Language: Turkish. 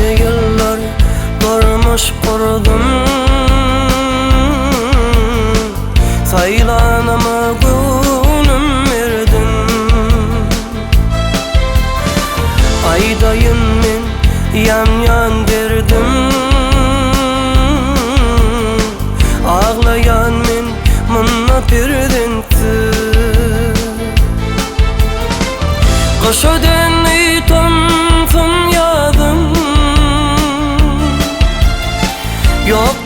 nece yıllar durmuş kurdum. Saylanama günüm verdin. Aydayın men yan derdim. Ağlayan men mınna perdinti. Kışıden tüm yadım. Yok